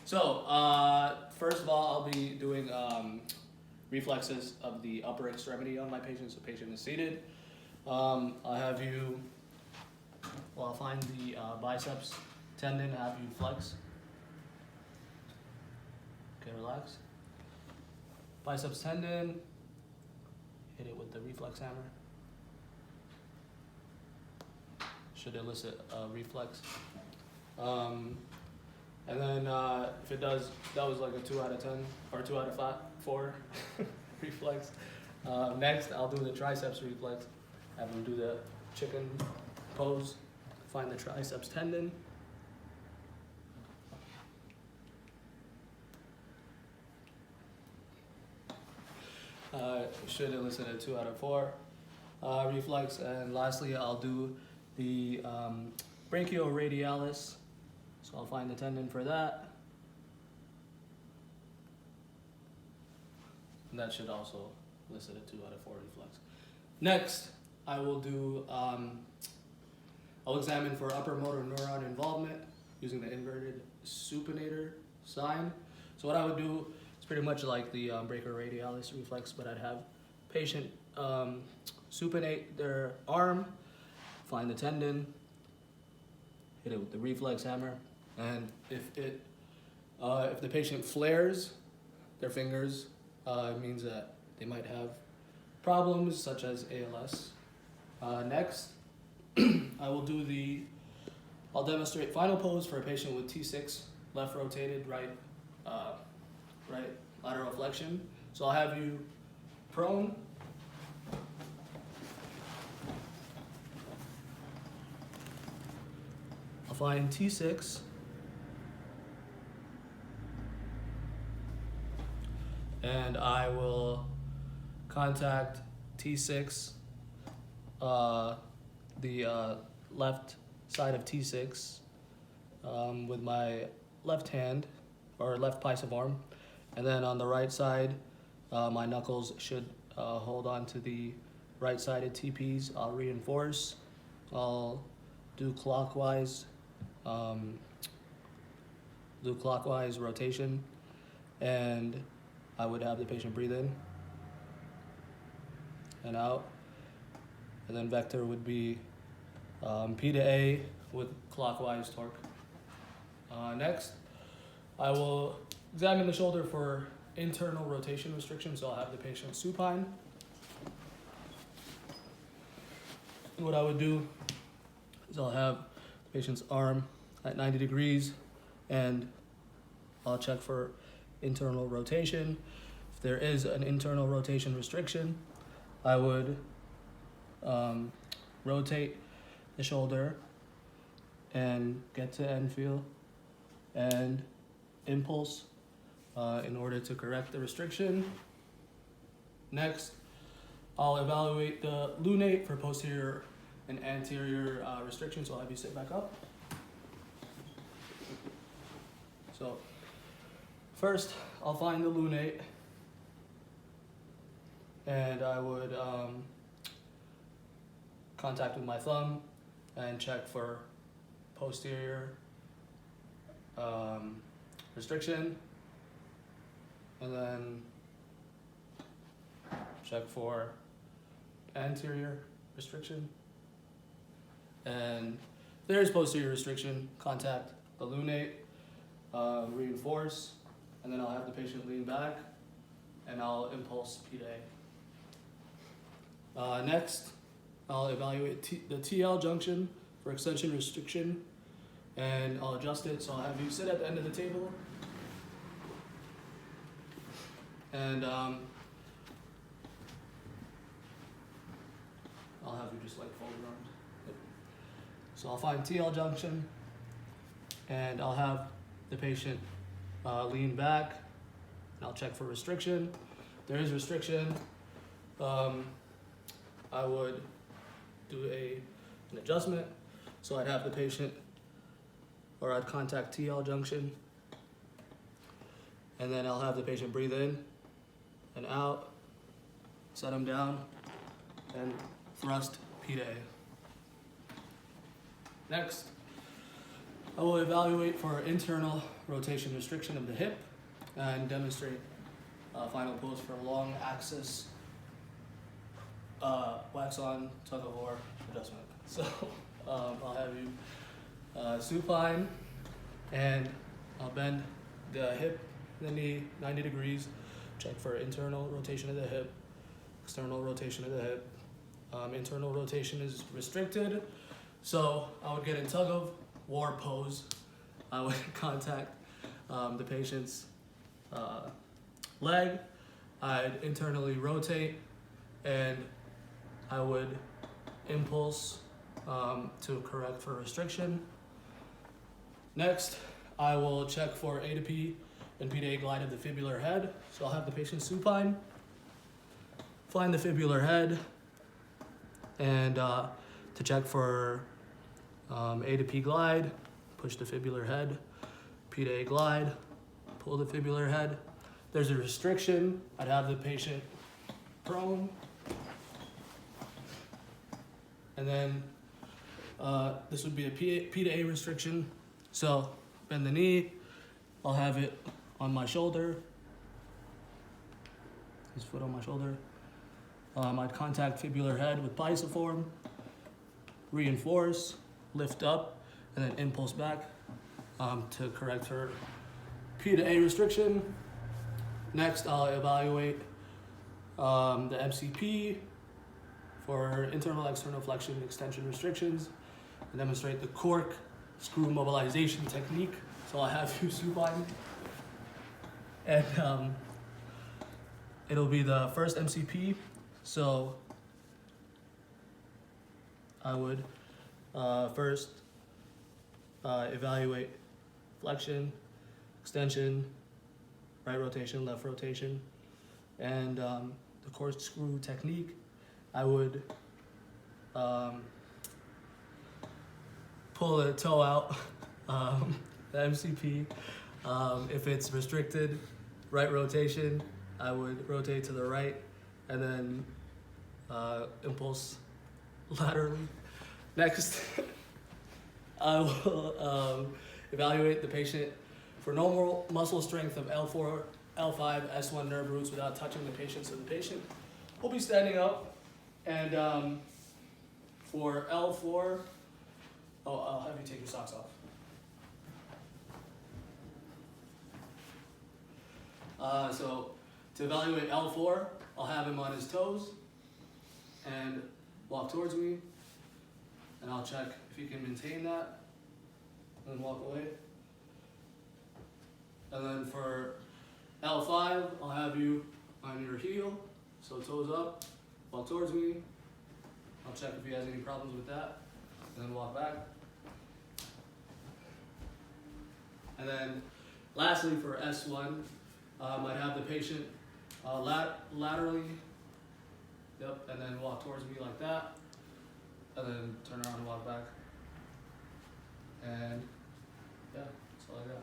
So, first of all, I'll be doing reflexes of the upper extremity on my patient. So, patient is seated. I'll have you, I'll find the biceps tendon, have you flex. Okay, relax. Biceps tendon, hit it with the reflex hammer. Should elicit a reflex. And then if it does, that was like a 2 out of 10 or 2 out of 4 reflex. Next, I'll do the triceps reflex. Have him do the chicken pose. Find the triceps tendon. Should elicit a 2 out of 4 reflex. And lastly, I'll do the brachioradialis. So I'll find the tendon for that. And that should also elicit a 2 out of 4 reflex. Next, I will do, I'll examine for upper motor neuron involvement using the inverted supinator sign. So what I would do is pretty much like the brachioradialis reflex, but I'd have patient supinate their arm, find the tendon, hit it with the reflex hammer, and if the patient flares their fingers, it means that they might have problems such as ALS. Next, I'll demonstrate final pose for a patient with T6, left rotated, right lateral flexion. So I'll have you prone. I'll find T6. And I will contact T6, the left side of T6 with my left hand or left pisiform. And then on the right side, my knuckles should hold on to the right-sided TPs. I'll reinforce. I'll do clockwise rotation, and I would have the patient breathe in and out, and then vector would be P to A with clockwise torque. Next, I will examine the shoulder for internal rotation restriction, so I'll have the patient supine. And what I would do is I'll have the patient's arm at 90 degrees, and I'll check for internal rotation. If there is an internal rotation restriction, I would rotate the shoulder and get to end feel and impulse in order to correct the restriction. Next, I'll evaluate the lunate for posterior and anterior restriction, so I'll have you sit back up. So first, I'll find the lunate, and I would contact with my thumb and check for posterior restriction, and then check for anterior restriction. And if there is posterior restriction, contact the lunate, reinforce, and then I'll have the patient lean back, and I'll impulse P to A. Next, I'll evaluate the TL junction for extension restriction, and I'll adjust it. So I'll have you sit at the end of the table, and I'll have you just like fold your arms. So I'll find TL junction, and I'll have the patient lean back, and I'll check for restriction. If there is restriction, I would do an adjustment. So I'd have the patient, or I'd contact TL junction, and then I'll have the patient breathe in and out, set him down, and thrust P to A. Next, I will evaluate for internal rotation restriction of the hip and demonstrate final pose for long axis wax on tug of war adjustment. So I'll have you supine, and I'll bend the hip, the knee 90 degrees, check for internal rotation of the hip, external rotation of the hip. Internal rotation is restricted, so I would get in tug of war pose. I would contact the patient's leg. I'd internally rotate, and I would impulse to correct for restriction. Next, I will check for A to P and P to A glide of the fibular head. So I'll have the patient supine, find the fibular head, and to check for A to P glide, push the fibular head, P to A glide, pull the fibular head. There's a restriction. I'd have the patient prone, and then this would be a P to A restriction. So bend the knee, I'll have it on my shoulder, his foot on my shoulder. I'd contact fibular head with pisiform, reinforce, lift up, and then impulse back to correct her P to A restriction. Next, I'll evaluate the MCP for internal external flexion extension restrictions and demonstrate the cork screw mobilization technique. So I'll have you supine, and it'll be the first MCP. So I would first evaluate flexion, extension, right rotation, left rotation, and the corkscrew technique. I would pull the toe out, the MCP. If it's restricted, right rotation, I would rotate to the right and then impulse laterally. Next, I will evaluate the patient for normal muscle strength of L4, L5, S1 nerve roots without touching the patient. So the patient will be standing up, and for L4, I'll have you take your socks off. So to evaluate L4, I'll have him on his toes and walk towards me, and I'll check if he can maintain that, and then walk away. And then for L5, I'll have you on your heel, so toes up, walk towards me. I'll check if he has any problems with that, and then walk back. And then lastly, for S1, I'd have the patient laterally, and then walk towards me like that, and then turn around and walk back. And yeah, that's all I got.